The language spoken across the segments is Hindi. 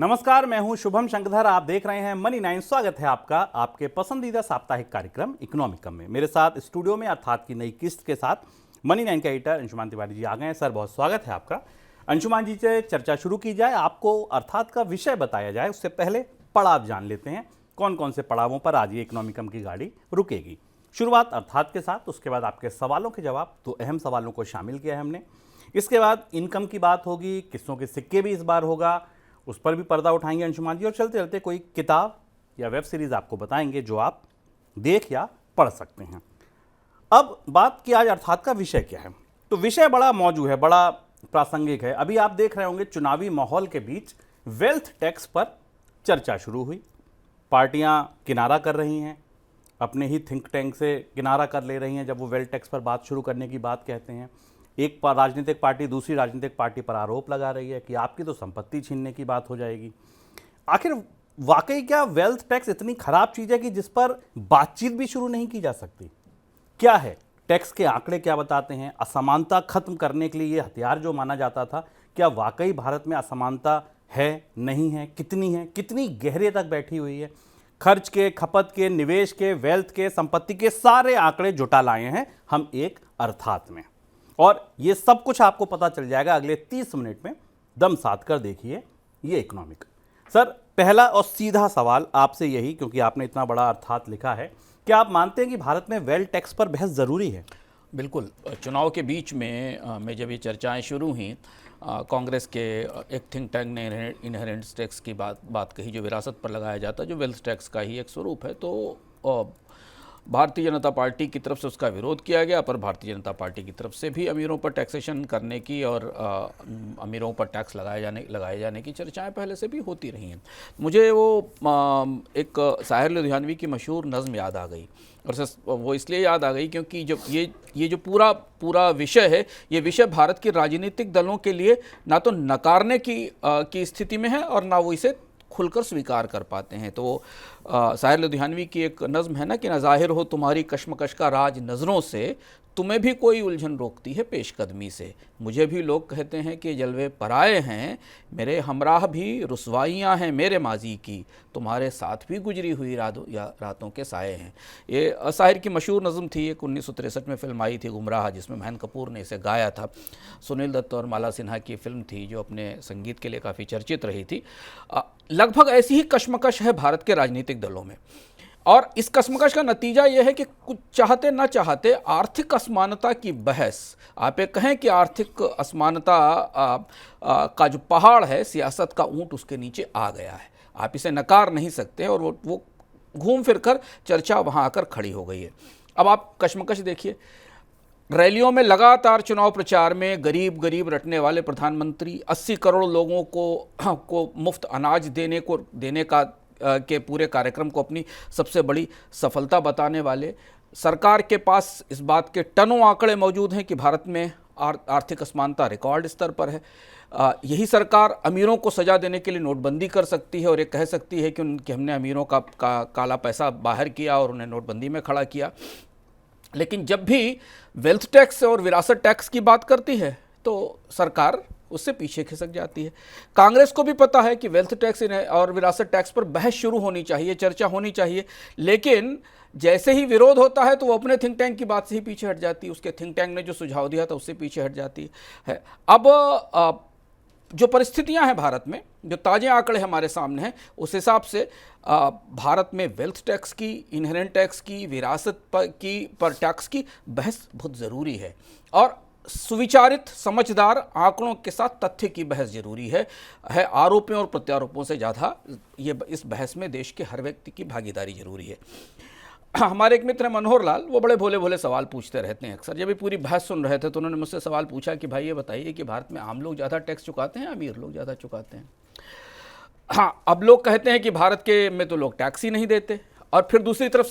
नमस्कार, मैं हूं शुभम शंकरधर। आप देख रहे हैं मनी 9। स्वागत है आपका आपके पसंदीदा साप्ताहिक कार्यक्रम इकोनॉमिकम में। मेरे साथ स्टूडियो में अर्थात की नई किस्त के साथ मनी 9 के एडिटर अंशुमान तिवारी जी आ गए हैं। सर, बहुत स्वागत है आपका। अंशुमान जी से चर्चा शुरू की जाए, आपको अर्थात का विषय बताया जाए उससे पहले पड़ाव जान लेते हैं। कौन कौन से पड़ावों पर आज ये इकोनॉमिकम की गाड़ी रुकेगी। शुरुआत अर्थात के साथ, उसके बाद आपके सवालों के जवाब। तो अहम सवालों को शामिल किया है हमने। इसके बाद इनकम की बात होगी, किस्तों के सिक्के भी इस बार होगा, उस पर भी पर्दा उठाएंगे अंशुमान जी। और चलते चलते कोई किताब या वेब सीरीज आपको बताएंगे जो आप देख या पढ़ सकते हैं। अब बात की आज अर्थात का विषय क्या है, तो विषय बड़ा मौजूद है, बड़ा प्रासंगिक है। अभी आप देख रहे होंगे चुनावी माहौल के बीच वेल्थ टैक्स पर चर्चा शुरू हुई। पार्टियां किनारा कर रही हैं, अपने ही थिंक टैंक से किनारा कर ले रही हैं जब वो वेल्थ टैक्स पर बात शुरू करने की बात कहते हैं। एक राजनीतिक पार्टी दूसरी राजनीतिक पार्टी पर आरोप लगा रही है कि आपकी तो संपत्ति छीनने की बात हो जाएगी। आखिर वाकई क्या वेल्थ टैक्स इतनी खराब चीज़ है कि जिस पर बातचीत भी शुरू नहीं की जा सकती? क्या है टैक्स के आंकड़े, क्या बताते हैं? असमानता खत्म करने के लिए ये हथियार जो माना जाता था, क्या वाकई भारत में असमानता है, नहीं है, कितनी है, कितनी गहरे तक बैठी हुई है? खर्च के, खपत के, निवेश के, वेल्थ के, संपत्ति के सारे आंकड़े जुटा लाए हैं हम एक अर्थात में। और ये सब कुछ आपको पता चल जाएगा अगले 30 मिनट में। दम साध कर देखिए ये इकोनॉमिक। सर, पहला और सीधा सवाल आपसे यही, क्योंकि आपने इतना बड़ा अर्थात लिखा है, क्या आप मानते हैं कि भारत में वेल्थ टैक्स पर बहस ज़रूरी है? बिल्कुल। चुनाव के बीच में जब ये चर्चाएं शुरू हुई, कांग्रेस के एक थिंक टैंक ने इनहेरेंस टैक्स की बात कही, जो विरासत पर लगाया जाता है, जो वेल्थ टैक्स का ही एक स्वरूप है। तो भारतीय जनता पार्टी की तरफ से उसका विरोध किया गया, पर भारतीय जनता पार्टी की तरफ से भी अमीरों पर टैक्सेशन करने की और अमीरों पर टैक्स लगाए जाने की चर्चाएं पहले से भी होती रही हैं। मुझे वो एक साहिर लुधियानवी की मशहूर नज़्म याद आ गई, और वो इसलिए याद आ गई क्योंकि जब ये जो पूरा विषय है, ये विषय भारत के राजनीतिक दलों के लिए ना तो नकारने की स्थिति में है और ना वो इसे खुलकर स्वीकार कर पाते हैं। तो साहिर लुधियानवी की एक नज़्म है ना कि न ज़ाहिर हो तुम्हारी कश्मकश का राज नज़रों से, तुम्हें भी कोई उलझन रोकती है पेशकदमी से। मुझे भी लोग कहते हैं कि जलवे पराए हैं, मेरे हमराह भी रुसवाइयाँ हैं मेरे माजी की, तुम्हारे साथ भी गुजरी हुई रातों के साए हैं। ये साहिर की मशहूर नज़म थी। एक 1963 में फिल्म आई थी गुमराह, जिसमें महन कपूर ने इसे गाया था। सुनील दत्त और माला सिन्हा की फिल्म थी जो अपने संगीत के लिए काफ़ी चर्चित रही थी। लगभग ऐसी ही कश्मकश है भारत के राजनीतिक दलों में, और इस कश्मकश का नतीजा यह है कि कुछ चाहते ना चाहते आर्थिक असमानता की बहस, आप ये कहें कि आर्थिक असमानता का जो पहाड़ है, सियासत का ऊंट उसके नीचे आ गया है। आप इसे नकार नहीं सकते, और वो घूम फिर कर चर्चा वहाँ आकर खड़ी हो गई है। अब आप कश्मकश देखिए, रैलियों में लगातार चुनाव प्रचार में गरीब रटने वाले प्रधानमंत्री 80 करोड़ लोगों को मुफ्त अनाज देने के पूरे कार्यक्रम को अपनी सबसे बड़ी सफलता बताने वाले, सरकार के पास इस बात के टनों आंकड़े मौजूद हैं कि भारत में आर्थिक असमानता रिकॉर्ड स्तर पर है। यही सरकार अमीरों को सजा देने के लिए नोटबंदी कर सकती है और ये कह सकती है कि हमने अमीरों का काला पैसा बाहर किया और उन्हें नोटबंदी में खड़ा किया। लेकिन जब भी वेल्थ टैक्स और विरासत टैक्स की बात करती है तो सरकार उससे पीछे खिसक जाती है। कांग्रेस को भी पता है कि वेल्थ टैक्स और विरासत टैक्स पर बहस शुरू होनी चाहिए, चर्चा होनी चाहिए, लेकिन जैसे ही विरोध होता है तो वो अपने थिंक टैंक की बात से ही पीछे हट जाती है। उसके थिंक टैंक ने जो सुझाव दिया था उससे पीछे हट जाती है। अब जो परिस्थितियां हैं भारत में, जो ताजे आंकड़े हमारे सामने हैं, उस हिसाब से भारत में वेल्थ टैक्स की, इनहेरेंट टैक्स की, विरासत पर टैक्स की बहस बहुत ज़रूरी है, और सुविचारित समझदार आंकड़ों के साथ तथ्य की बहस जरूरी है। आरोपों और प्रत्यारोपों से ज़्यादा इस बहस में देश के हर व्यक्ति की भागीदारी जरूरी है। हमारे एक मित्र मनोहर लाल, वो बड़े भोले भोले सवाल पूछते रहते हैं अक्सर। जब भी पूरी बहस सुन रहे थे तो उन्होंने मुझसे सवाल पूछा कि भाई ये बताइए कि भारत में आम लोग ज़्यादा टैक्स चुकाते हैं, अमीर लोग ज़्यादा चुकाते हैं? हाँ, अब लोग कहते हैं कि भारत के में तो लोग टैक्स ही नहीं देते, और फिर दूसरी तरफ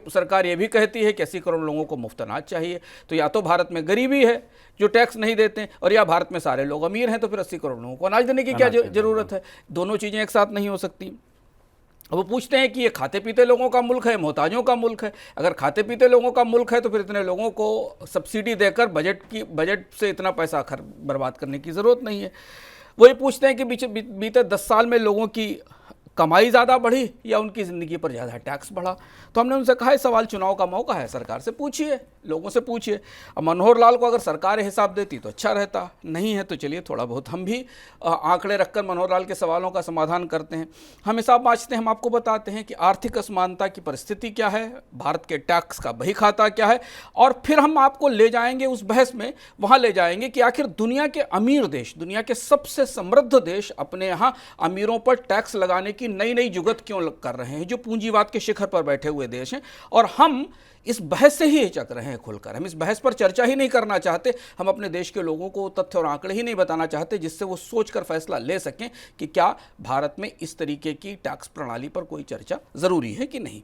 सरकार ये भी कहती है कि 80 करोड़ लोगों को मुफ्त अनाज चाहिए। तो या तो भारत में गरीबी है जो टैक्स नहीं देते हैं, और या भारत में सारे लोग अमीर हैं तो फिर 80 करोड़ लोगों को अनाज देने की क्या जरूरत है? दोनों चीज़ें एक साथ नहीं हो सकती। वो पूछते हैं कि ये खाते पीते लोगों का मुल्क है, मोहताजों का मुल्क है? अगर खाते पीते लोगों का मुल्क है तो फिर इतने लोगों को सब्सिडी देकर बजट से इतना पैसा बर्बाद करने की ज़रूरत नहीं है। वो ये पूछते हैं कि बीते 10 साल में लोगों की कमाई ज़्यादा बढ़ी या उनकी ज़िंदगी पर ज़्यादा टैक्स बढ़ा। तो हमने उनसे कहा, सवाल चुनाव का मौका है, सरकार से पूछिए, लोगों से पूछिए। अब मनोहर लाल को अगर सरकार हिसाब देती तो अच्छा रहता, नहीं है तो चलिए थोड़ा बहुत हम भी आंकड़े रखकर मनोहर लाल के सवालों का समाधान करते हैं। हम हिसाब बाँचते हैं, हम आपको बताते हैं कि आर्थिक असमानता की परिस्थिति क्या है, भारत के टैक्स का बही खाता क्या है, और फिर हम आपको ले जाएंगे उस बहस में, वहाँ ले जाएंगे कि आखिर दुनिया के अमीर देश, दुनिया के सबसे समृद्ध देश अपने यहाँ अमीरों पर टैक्स लगाने की नई नई जुगत क्यों कर रहे हैं, जो पूंजीवाद के शिखर पर बैठे हुए देश हैं। और हम इस बहस से ही हिचक रहे हैं खुलकर, हम इस बहस पर चर्चा ही नहीं करना चाहते, हम अपने देश के लोगों को तथ्य और आंकड़े ही नहीं बताना चाहते जिससे वो सोचकर फैसला ले सकें कि क्या भारत में इस तरीके की टैक्स प्रणाली पर कोई चर्चा ज़रूरी है कि नहीं।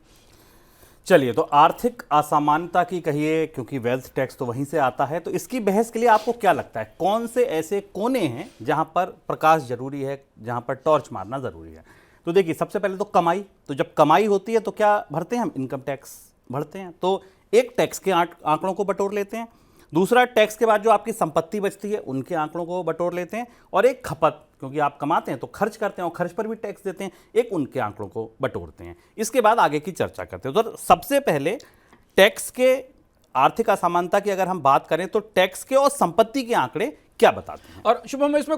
चलिए, तो आर्थिक असमानता की कहिए, क्योंकि वेल्थ टैक्स तो वहीं से आता है, तो इसकी बहस के लिए आपको क्या लगता है, कौन से ऐसे कोने हैं जहां पर प्रकाश जरूरी है, जहां पर टॉर्च मारना जरूरी है? तो देखिए, सबसे पहले तो कमाई। तो जब कमाई होती है तो क्या भरते हैं हम? इनकम टैक्स भरते हैं। तो एक टैक्स के आंकड़ों को बटोर लेते हैं, दूसरा टैक्स के बाद जो आपकी संपत्ति बचती है उनके आंकड़ों को बटोर लेते हैं, और एक खपत, क्योंकि आप कमाते हैं तो खर्च करते हैं और खर्च पर भी टैक्स देते हैं, एक उनके आंकड़ों को बटोरते हैं। इसके बाद आगे की चर्चा करते हैं। तो सबसे पहले टैक्स के आर्थिक असमानता की अगर हम बात करें तो टैक्स के और संपत्ति के आंकड़े क्या बताते हैं? और शुभम, इसमें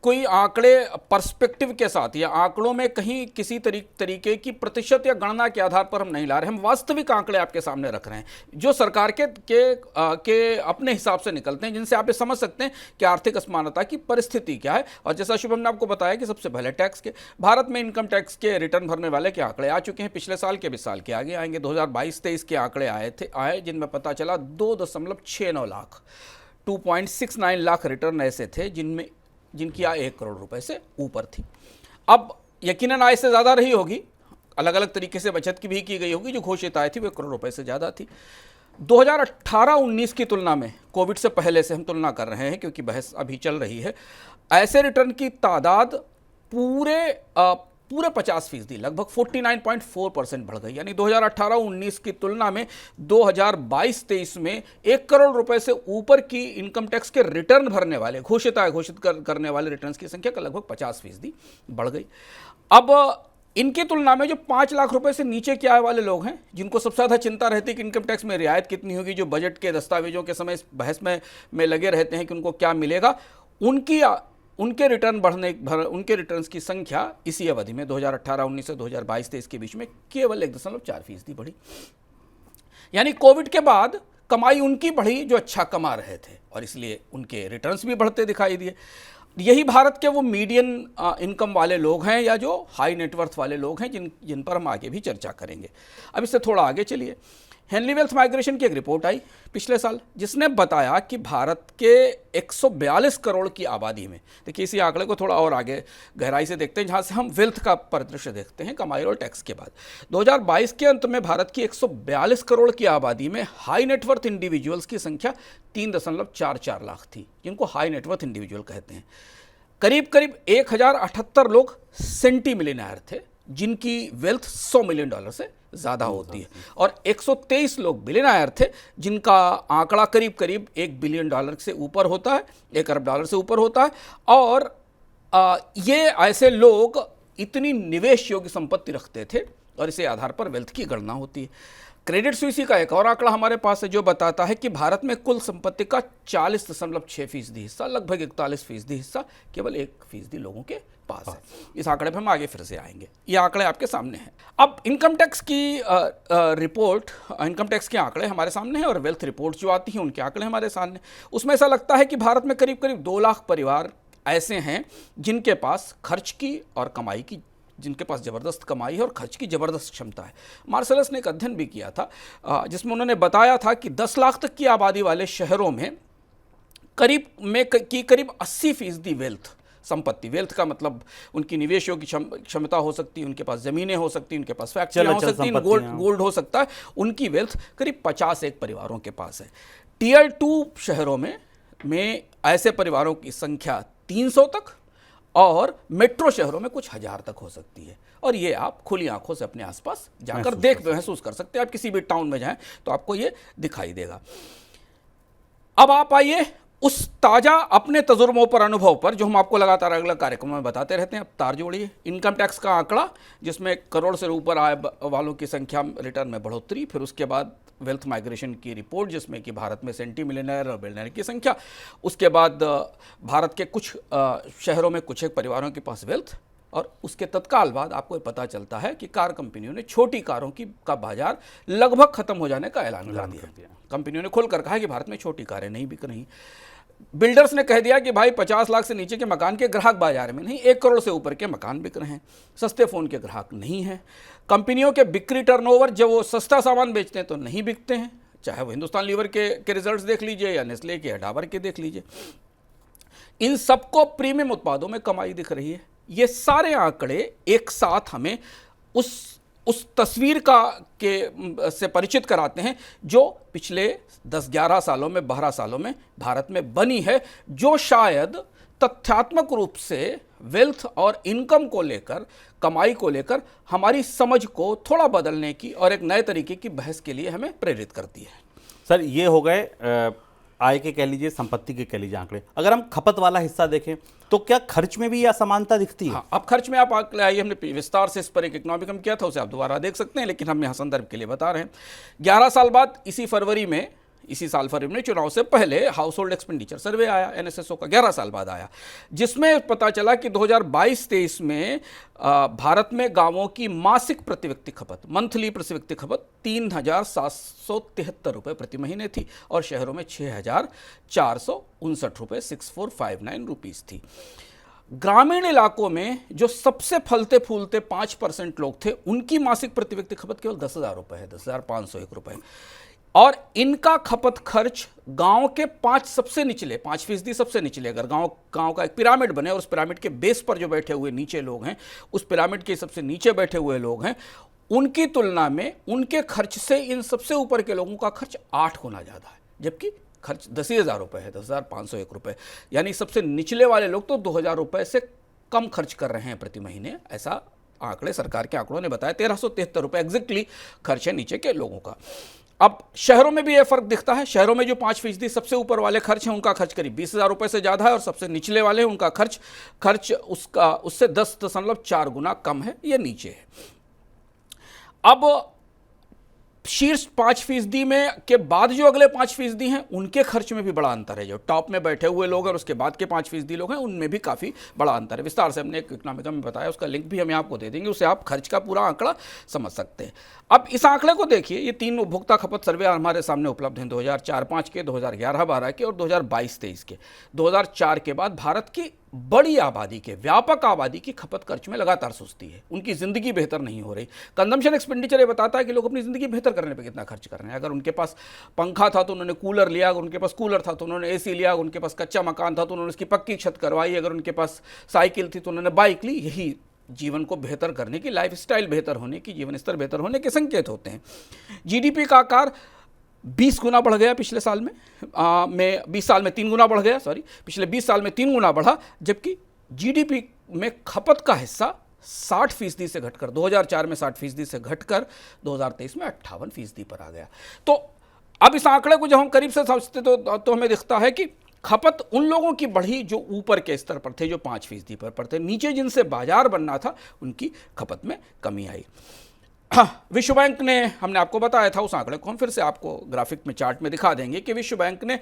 कोई आंकड़े पर्सपेक्टिव के साथ या आंकड़ों में कहीं किसी तरीके की प्रतिशत या गणना के आधार पर हम नहीं ला रहे, हम वास्तविक आंकड़े आपके सामने रख रहे हैं जो सरकार के अपने हिसाब से निकलते हैं, जिनसे आप ये समझ सकते हैं कि आर्थिक असमानता की परिस्थिति क्या है। और जैसा शुभम ने आपको बताया कि सबसे पहले टैक्स के, भारत में इनकम टैक्स के रिटर्न भरने वाले के आंकड़े आ चुके हैं, पिछले साल के भी साल के आगे आएंगे। 2022-23 के आंकड़े आए जिनमें पता चला 2.69 लाख 2.69 लाख रिटर्न ऐसे थे जिनकी आय 1 करोड़ रुपए से ऊपर थी। अब यकीनन आय से ज़्यादा रही होगी, अलग अलग तरीके से बचत की भी की गई होगी, जो घोषित आय थी वो 1 करोड़ रुपए से ज़्यादा थी। 2018-19 की तुलना में, कोविड से पहले से हम तुलना कर रहे हैं क्योंकि बहस अभी चल रही है, ऐसे रिटर्न की तादाद पूरे 50%, लगभग 49.4% बढ़ गई। यानी 2018-19 की तुलना में 2022-23 में 1 करोड़ रुपए से ऊपर की इनकम टैक्स के रिटर्न भरने वाले, घोषित करने वाले रिटर्न्स की संख्या का लगभग 50% बढ़ गई। अब इनकी तुलना में जो 5 लाख रुपए से नीचे की आय वाले लोग हैं, जिनको सबसे ज़्यादा चिंता रहती है कि इनकम टैक्स में रियायत कितनी होगी, जो बजट के दस्तावेजों के समय इस बहस में लगे रहते हैं कि उनको क्या मिलेगा, उनके रिटर्न्स की संख्या इसी अवधि में 2018-19 से 2022-23 के बीच में केवल 1.4% बढ़ी। यानी कोविड के बाद कमाई उनकी बढ़ी जो अच्छा कमा रहे थे, और इसलिए उनके रिटर्न्स भी बढ़ते दिखाई दिए। यही भारत के वो मीडियन इनकम वाले लोग हैं या जो हाई नेटवर्थ वाले लोग हैं जिन पर हम आगे भी चर्चा करेंगे। अब इससे थोड़ा आगे चलिए, हेनली वेल्थ माइग्रेशन की एक रिपोर्ट आई पिछले साल, जिसने बताया कि भारत के 142 करोड़ की आबादी में, देखिए इसी आंकड़े को थोड़ा और आगे गहराई से देखते हैं, जहां से हम वेल्थ का परिदृश्य देखते हैं कमाई और टैक्स के बाद। 2022 के अंत में भारत की 142 करोड़ की आबादी में हाई नेटवर्थ इंडिविजुअल्स की संख्या 3.44 लाख थी, जिनको हाई नेटवर्थ इंडिविजुअल कहते हैं। करीब 1078 लोग सेंटी मिलियनर थे, जिनकी वेल्थ $100 मिलियन से ज़्यादा होती है, और 123 लोग बिलियनर थे, जिनका आंकड़ा करीब $1 बिलियन से ऊपर होता है, $1 अरब से ऊपर होता है। और ये ऐसे लोग इतनी निवेश योग्य संपत्ति रखते थे, और इसी आधार पर वेल्थ की गणना होती है। क्रेडिट स्विस का एक और आंकड़ा हमारे पास है जो बताता है कि भारत में कुल संपत्ति का 40.6% हिस्सा, लगभग 41% हिस्सा केवल 1% लोगों के पास है। इस आंकड़े पर हम आगे फिर से आएंगे, ये आंकड़े आपके सामने हैं। अब इनकम टैक्स की रिपोर्ट, इनकम टैक्स के आंकड़े हमारे सामने हैं, और वेल्थ रिपोर्ट जो आती हैं उनके आंकड़े हमारे सामने। उसमें ऐसा लगता है कि भारत में करीब 2 लाख परिवार ऐसे हैं जिनके पास खर्च की और कमाई की, जिनके पास ज़बरदस्त कमाई है और खर्च की ज़बरदस्त क्षमता है। मार्सेलस ने एक अध्ययन भी किया था जिसमें उन्होंने बताया था कि 10 लाख तक की आबादी वाले शहरों में करीब 80% वेल्थ, संपत्ति, वेल्थ का मतलब उनकी निवेश योग्य क्षमता हो सकती है, उनके पास ज़मीनें हो सकती हैं, उनके पास फैक्ट्रियाँ हो सकती हैं, गोल्ड हो सकता है, उनकी वेल्थ करीब 51 परिवारों के पास है। टियर 2 शहरों में ऐसे परिवारों की संख्या 300 तक, और मेट्रो शहरों में कुछ 1000 तक हो सकती है। और ये आप खुली आंखों से अपने आसपास जाकर महसूस कर सकते हैं। आप किसी भी टाउन में जाएं तो आपको ये दिखाई देगा। अब आप आइए उस ताज़ा अपने तजुर्बों पर, अनुभव पर, जो हम आपको लगातार अलग अलग कार्यक्रमों में बताते रहते हैं, अब तार जोड़िए। इनकम टैक्स का आंकड़ा, जिसमें करोड़ से ऊपर आय वालों की संख्या रिटर्न में बढ़ोतरी, फिर उसके बाद वेल्थ माइग्रेशन की रिपोर्ट जिसमें कि भारत में सेंटी मिलियनर और बिलियनर की संख्या, उसके बाद भारत के कुछ शहरों में कुछ एक परिवारों के पास वेल्थ, और उसके तत्काल बाद आपको ये पता चलता है कि कार कंपनियों ने छोटी कारों का बाजार लगभग खत्म हो जाने का ऐलान कर दिया। कंपनियों ने खुलकर कहा कि भारत में छोटी कारें नहीं बिक रही। बिल्डर्स ने कह दिया कि भाई 50 लाख से नीचे के मकान के ग्राहक बाजार में नहीं, 1 करोड़ से ऊपर के मकान बिक रहे हैं। सस्ते फ़ोन के ग्राहक नहीं हैं। कंपनियों के बिक्री टर्नओवर, जब वो सस्ता सामान बेचते हैं तो नहीं बिकते हैं, चाहे वो हिंदुस्तान लीवर के रिजल्ट्स देख लीजिए या नेस्ले के या डाबर के देख लीजिए। इन सबको प्रीमियम उत्पादों में कमाई दिख रही है। ये सारे आंकड़े एक साथ हमें उस तस्वीर से परिचित कराते हैं जो पिछले 10-11 सालों में, 12 सालों में भारत में बनी है, जो शायद तथ्यात्मक रूप से वेल्थ और इनकम को लेकर, कमाई को लेकर हमारी समझ को थोड़ा बदलने की और एक नए तरीके की बहस के लिए हमें प्रेरित करती है। सर, ये हो गए आय के कह लीजिए, संपत्ति के कह लीजिए आंकड़े। अगर हम खपत वाला हिस्सा देखें तो क्या खर्च में भी ये असमानता दिखती है? हाँ, अब खर्च में आप आइए, हमने विस्तार से इस पर एक इकोनॉमिकम किया था, उसे आप दोबारा देख सकते हैं, लेकिन हम यहाँ संदर्भ के लिए बता रहे हैं। 11 साल बाद इसी साल फरवरी में चुनाव से पहले हाउस होल्ड एक्सपेंडिचर सर्वे आया, एनएसएसओ का 11 साल बाद आया, जिसमें पता चला कि 2022-23 में भारत में गांवों की मासिक प्रति व्यक्ति खपत, मंथली प्रति व्यक्ति खपत 3,773 रुपये प्रति महीने थी, और शहरों में 6,459 रुपये, 6,459 रुपीज़ थी। ग्रामीण इलाकों में जो सबसे फलते फूलते 5% लोग थे, उनकी मासिक प्रति व्यक्ति खपत केवल 10,000 रुपये है, 10,501 रुपये। और इनका खपत खर्च गांव के 5% सबसे निचले, अगर गांव का एक पिरामिड बने और उस पिरामिड के बेस पर जो बैठे हुए नीचे लोग हैं, उस पिरामिड के सबसे नीचे बैठे हुए लोग हैं, उनकी तुलना में उनके खर्च से इन सबसे ऊपर के लोगों का खर्च 8 गुना ज़्यादा है, जबकि खर्च 10,000 रुपये है, 10,501 रुपये। यानी सबसे निचले वाले लोग तो 2,000 रुपये से कम खर्च कर रहे हैं प्रति महीने, ऐसा आंकड़े, सरकार के आंकड़ों ने बताया। 1,373 रुपये एग्जैक्टली खर्च है नीचे के लोगों का। अब शहरों में भी यह फर्क दिखता है। शहरों में जो 5% सबसे ऊपर वाले खर्च हैं, उनका खर्च करीब 20,000 रुपये से ज़्यादा है, और सबसे निचले वाले हैं उनका खर्च उससे 10.4 गुना कम है, ये नीचे है। अब शीर्ष 5% में के बाद जो अगले 5% हैं, उनके खर्च में भी बड़ा अंतर है। जो टॉप में बैठे हुए लोग हैं और उसके बाद के 5% लोग हैं, उनमें भी काफ़ी बड़ा अंतर है। विस्तार से हमने एक इकोनॉमिकम में बताया, उसका लिंक भी हमें आपको दे देंगे, उससे आप खर्च का पूरा आंकड़ा समझ सकते हैं। अब इस आंकड़े को देखिए, ये 3 उपभोक्ता खपत सर्वे हमारे सामने उपलब्ध हैं, 2004-05 के, 2011-12 के और 2022-23 के। 2004 के बाद भारत की बड़ी आबादी के, व्यापक आबादी की खपत खर्च में लगातार सुस्ती है, उनकी ज़िंदगी बेहतर नहीं हो रही। कंजम्पशन एक्सपेंडिचर ये बताता है कि लोग अपनी ज़िंदगी बेहतर करने पे कितना खर्च कर रहे हैं। अगर उनके पास पंखा था तो उन्होंने कूलर लिया, अगर उनके पास कूलर था तो उन्होंने एसी लिया, अगर उनके पास कच्चा मकान था तो उन्होंने उसकी पक्की छत करवाई, अगर उनके पास साइकिल थी तो उन्होंने बाइक ली। यही जीवन को बेहतर करने की, लाइफ स्टाइल बेहतर होने की, जीवन स्तर बेहतर होने के संकेत होते हैं। जीडीपी का आकार 20 गुना बढ़ गया पिछले साल में, 20 साल में 3 गुना बढ़ गया, पिछले 20 साल में 3 गुना बढ़ा, जबकि जीडीपी में खपत का हिस्सा 60% से घटकर 2004 में 60% से घटकर 2023 में 58% पर आ गया। तो अब इस आंकड़े को जब हम करीब से समझते तो हमें दिखता है कि खपत उन लोगों की बढ़ी जो ऊपर के स्तर पर थे, जो 5% पर थे। नीचे जिनसे बाजार बनना था, उनकी खपत में कमी आई। विश्व बैंक ने, हमने आपको बताया था, उस आंकड़े को हम फिर से आपको ग्राफिक में, चार्ट में दिखा देंगे कि विश्व बैंक ने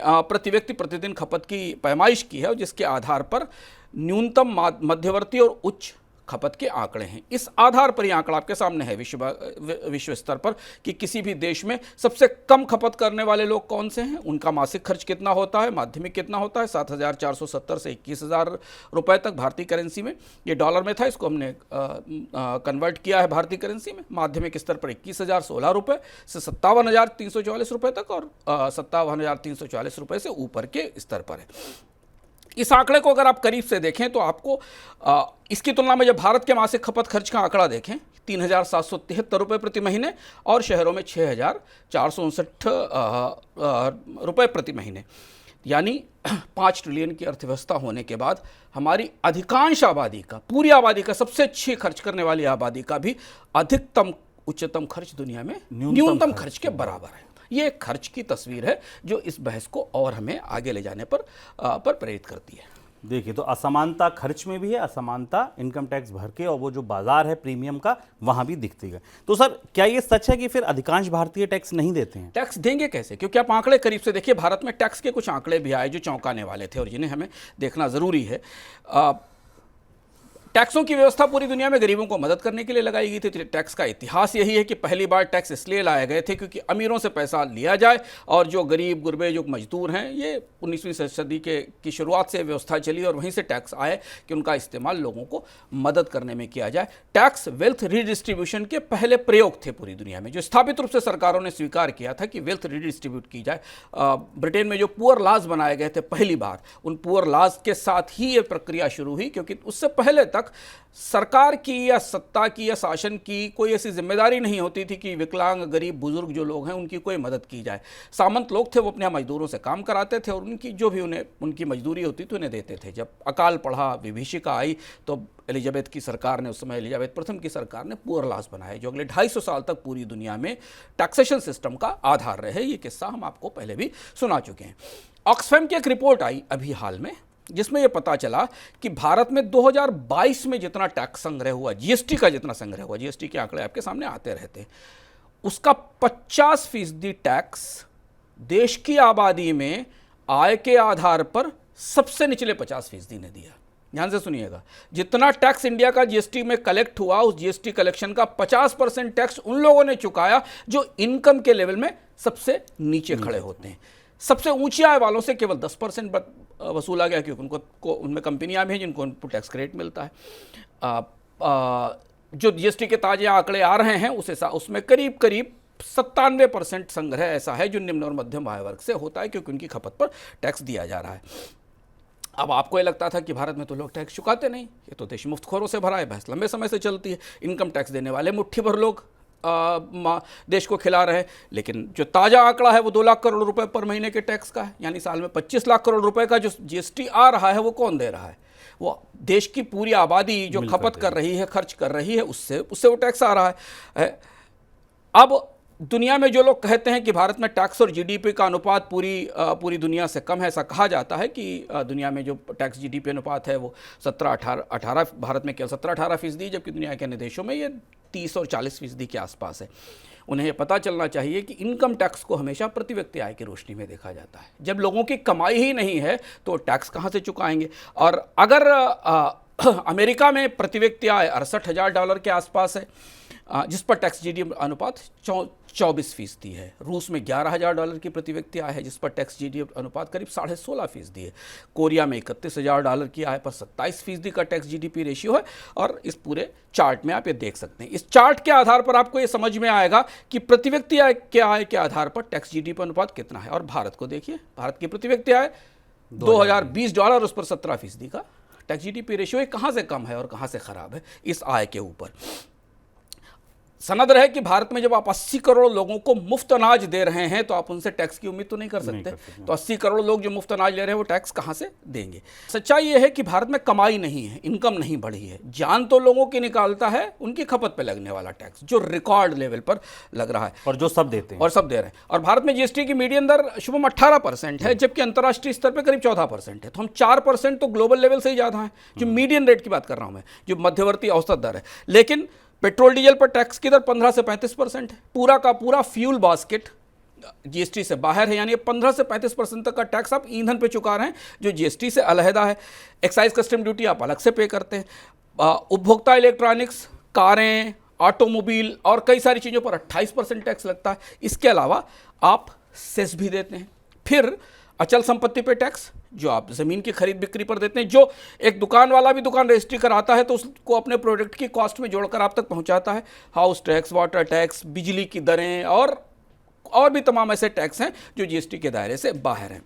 प्रति व्यक्ति प्रतिदिन खपत की पैमाइश की है, और जिसके आधार पर न्यूनतम, मध्यवर्ती और उच्च खपत के आंकड़े हैं। इस आधार पर ये आंकड़ा आपके सामने है विश्व स्तर पर कि किसी भी देश में सबसे कम खपत करने वाले लोग कौन से हैं, उनका मासिक खर्च कितना होता है, माध्यमिक कितना होता है, 7,470 से 21,000 रुपये तक भारतीय करेंसी में। ये डॉलर में था, इसको हमने कन्वर्ट किया है भारतीय करेंसी में। माध्यमिक स्तर पर 21,016 रुपये से 57,344 रुपये तक, और 57,344 रुपये से ऊपर के स्तर पर है। इस आंकड़े को अगर आप करीब से देखें तो आपको इसकी तुलना में जब भारत के मासिक खपत खर्च का आंकड़ा देखें, 3,773 रुपये प्रति महीने, और शहरों में 6,459 रुपये प्रति महीने, यानी 5 ट्रिलियन की अर्थव्यवस्था होने के बाद हमारी अधिकांश आबादी का, पूरी आबादी का, सबसे अच्छी खर्च करने वाली आबादी का भी उच्चतम खर्च दुनिया में न्यूनतम खर्च के बराबर है। ये एक खर्च की तस्वीर है जो इस बहस को और हमें आगे ले जाने पर प्रेरित करती है। देखिए, तो असमानता खर्च में भी है, असमानता इनकम टैक्स भर के, और वो जो बाजार है प्रीमियम का वहां भी दिखती है। तो सर, क्या ये सच है कि फिर अधिकांश भारतीय टैक्स नहीं देते हैं? टैक्स देंगे कैसे? क्योंकि आप आंकड़े करीब से देखिए, भारत में टैक्स के कुछ आंकड़े भी आए जो चौंकाने वाले थे और जिन्हें हमें देखना जरूरी है। टैक्सों की व्यवस्था पूरी दुनिया में गरीबों को मदद करने के लिए लगाई गई थी। टैक्स का इतिहास यही है कि पहली बार टैक्स इसलिए लाए गए थे क्योंकि अमीरों से पैसा लिया जाए और जो गरीब गुरबे जो मजदूर हैं, ये 19वीं सदी की शुरुआत से व्यवस्था चली और वहीं से टैक्स आए कि उनका इस्तेमाल लोगों को मदद करने में किया जाए। टैक्स वेल्थ रिडिस्ट्रीब्यूशन के पहले प्रयोग थे पूरी दुनिया में, जो स्थापित रूप से सरकारों ने स्वीकार किया था कि वेल्थ रिडिस्ट्रीब्यूट की जाए। ब्रिटेन में जो पुअर लॉज बनाए गए थे पहली बार, उन पुअर लॉज के साथ ही ये प्रक्रिया शुरू हुई, क्योंकि उससे पहले तक सरकार की या सत्ता की या शासन की कोई ऐसी जिम्मेदारी नहीं होती थी कि विकलांग गरीब बुजुर्ग जो लोग हैं उनकी कोई मदद की जाए। सामंत लोग थे, वो अपने मजदूरों से काम कराते थे और उनकी जो भी उनकी मजदूरी होती थी उन्हें देते थे। जब अकाल पड़ा, विभीषिका आई, तो एलिजाबेथ की सरकार ने, उस समय एलिजाबेथ प्रथम की सरकार ने पुअर लॉज बनाए जो अगले 250 साल तक पूरी दुनिया में टैक्सेशन सिस्टम का आधार रहे। ये किस्सा हम आपको पहले भी सुना चुके हैं। ऑक्सफैम की एक रिपोर्ट आई अभी हाल में, जिसमें यह पता चला कि भारत में 2022 में जितना टैक्स संग्रह हुआ, जीएसटी का जितना संग्रह हुआ, जीएसटी के आंकड़े आपके सामने आते रहते हैं, उसका 50% टैक्स देश की आबादी में आय के आधार पर सबसे निचले 50% ने दिया। ध्यान से सुनिएगा, जितना टैक्स इंडिया का जीएसटी में कलेक्ट हुआ, उस जीएसटी कलेक्शन का 50% टैक्स उन लोगों ने चुकाया जो इनकम के लेवल में सबसे नीचे खड़े होते हैं। सबसे ऊंची आय वालों से केवल 10% वसूला गया, क्योंकि उनमें कंपनियां भी हैं जिनको उनको टैक्स क्रेडिट मिलता है। जो जीएसटी के ताजे आंकड़े आ रहे हैं उसमें करीब करीब 97% संग्रह ऐसा है जो निम्न और मध्यम आय वर्ग से होता है, क्योंकि उनकी खपत पर टैक्स दिया जा रहा है। अब आपको ये लगता था कि भारत में तो लोग टैक्स चुकाते नहीं, ये तो देश मुफ्तखोरों से भरा है। बहस लंबे समय से चलती है, इनकम टैक्स देने वाले मुट्ठी भर लोग देश को खिला रहे हैं। लेकिन जो ताज़ा आंकड़ा है वो 2 लाख करोड़ रुपए पर महीने के टैक्स का है, यानी साल में 25 लाख करोड़ रुपए का जो जीएसटी आ रहा है वो कौन दे रहा है? वो देश की पूरी आबादी जो खपत कर रही है, खर्च कर रही है, उससे वो टैक्स आ रहा है। अब दुनिया में जो लोग कहते हैं कि भारत में टैक्स और जीडीपी का अनुपात पूरी दुनिया से कम है, ऐसा कहा जाता है कि दुनिया में जो टैक्स जीडीपी अनुपात है वो 17-18, भारत में केवल 17-18%, जबकि दुनिया के अन्य देशों में ये 30 और 40% के आसपास है। उन्हें ये पता चलना चाहिए कि इनकम टैक्स को हमेशा प्रति व्यक्ति आय की रोशनी में देखा जाता है। जब लोगों की कमाई ही नहीं है तो टैक्स कहाँ से चुकाएंगे? और अगर अमेरिका में प्रति व्यक्ति आय $68,000 के आसपास है, जिस पर टैक्स जीडीपी अनुपात 24% है। रूस में $11,000 की प्रति व्यक्ति आय है, जिस पर टैक्स जीडीपी अनुपात करीब 16.5% है। कोरिया में $31,000 की आय पर 27% का टैक्स जीडीपी रेशियो है। और इस पूरे चार्ट में आप ये देख सकते हैं। इस चार्ट के आधार पर आपको ये समझ में आएगा कि प्रति व्यक्ति आय के आधार पर टैक्स जीडीपी अनुपात कितना है। और भारत को देखिए, भारत की प्रति व्यक्ति आय $2,020, उस पर 17% का टैक्स जीडीपी रेशियो। कहाँ से कम है और कहाँ से खराब है इस आय के ऊपर? सनद रहे कि भारत में जब आप 80 करोड़ लोगों को मुफ्त अनाज दे रहे हैं तो आप उनसे टैक्स की उम्मीद तो नहीं कर सकते। तो 80 करोड़ लोग जो मुफ्त अनाज ले रहे हैं वो टैक्स कहाँ से देंगे? सच्चाई ये है कि भारत में कमाई नहीं है, इनकम नहीं बढ़ी है। जान तो लोगों की निकालता है उनकी खपत पे लगने वाला टैक्स, जो रिकॉर्ड लेवल पर लग रहा है और जो सब देते हैं और सब दे रहे हैं। और भारत में जीएसटी की मीडियन दर शुभम 18% है, जबकि अंतर्राष्ट्रीय स्तर पर करीब 14% है। तो हम 4% तो ग्लोबल लेवल से ही ज़्यादा है, जो मीडियन रेट की बात कर रहा हूँ मैं, जो मध्यवर्ती औसत दर है। लेकिन पेट्रोल डीजल पर टैक्स की दर 15 से 35% है। पूरा का पूरा फ्यूल बास्केट जीएसटी से बाहर है, यानी 15 से 35% तक का टैक्स आप ईंधन पे चुका रहे हैं जो जीएसटी से अलहदा है। एक्साइज कस्टम ड्यूटी आप अलग से पे करते हैं। उपभोक्ता इलेक्ट्रॉनिक्स, कारें, ऑटोमोबाइल और कई सारी चीज़ों पर 28% टैक्स लगता है। इसके अलावा आप सेस भी देते हैं। फिर अचल संपत्ति पे टैक्स, जो आप ज़मीन की खरीद बिक्री पर देते हैं, जो एक दुकान वाला भी दुकान रजिस्ट्री कराता है तो उसको अपने प्रोडक्ट की कॉस्ट में जोड़कर आप तक पहुंचाता है। हाउस टैक्स, वाटर टैक्स, बिजली की दरें और भी तमाम ऐसे टैक्स हैं जो जीएसटी के दायरे से बाहर हैं।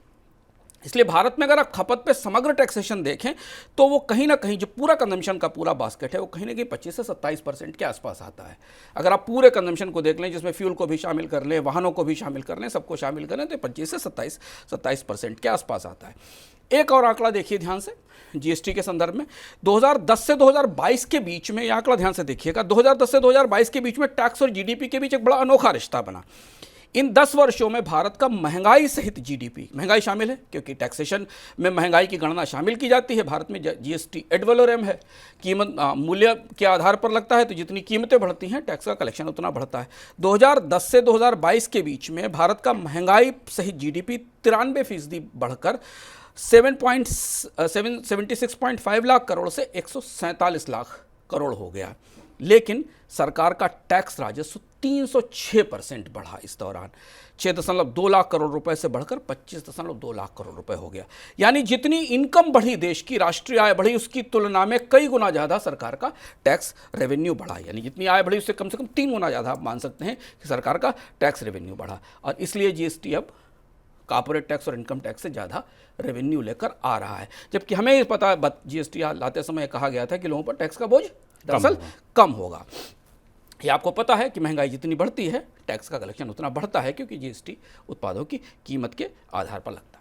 इसलिए भारत में अगर आप खपत पे समग्र टैक्सेशन देखें तो वो कहीं ना कहीं, जो पूरा कंजम्पशन का पूरा बास्केट है, वो कहीं ना कहीं 25 से 27% के आसपास आता है। अगर आप पूरे कंजम्पशन को देख लें, जिसमें फ्यूल को भी शामिल कर लें, वाहनों को भी शामिल कर लें, सबको शामिल करें, तो 25 से 27% के आसपास आता है। एक और आंकड़ा देखिए ध्यान से जीएसटी के संदर्भ में, 2010 से 2022 के बीच में, यह आंकड़ा ध्यान से देखिएगा, 2010 से 2022 के बीच में टैक्स और जीडीपी के बीच एक बड़ा अनोखा रिश्ता बना। इन 10 वर्षों में भारत का महंगाई सहित जीडीपी, महंगाई शामिल है क्योंकि टैक्सेशन में महंगाई की गणना शामिल की जाती है, भारत में जीएसटी एड वैलोरम है, कीमत मूल्य के आधार पर लगता है, तो जितनी कीमतें बढ़ती हैं टैक्स का कलेक्शन उतना बढ़ता है। 2010 से 2022 के बीच में भारत का महंगाई सहित जीडीपी 93% बढ़कर 76.5 लाख करोड़ से 147 लाख करोड़ हो गया। लेकिन सरकार का टैक्स राजस्व 306% बढ़ा इस दौरान, 6.2 लाख करोड़ रुपए से बढ़कर 25.2 लाख करोड़ रुपए हो गया। यानी जितनी इनकम बढ़ी, देश की राष्ट्रीय आय बढ़ी, उसकी तुलना में कई गुना ज़्यादा सरकार का टैक्स रेवेन्यू बढ़ा। यानी जितनी आय बढ़ी उससे कम 3 गुना ज़्यादा आप मान सकते हैं कि सरकार का टैक्स रेवेन्यू बढ़ा। और इसलिए जीएसटी अब कॉर्पोरेट टैक्स और इनकम टैक्स से ज़्यादा रेवेन्यू लेकर आ रहा है। जबकि हमें पता जीएसटी लाते समय कहा गया था कि लोगों पर टैक्स का बोझ दरअसल कम होगा। ये आपको पता है कि महंगाई जितनी बढ़ती है टैक्स का कलेक्शन उतना बढ़ता है, क्योंकि जीएसटी उत्पादों की कीमत के आधार पर लगता है।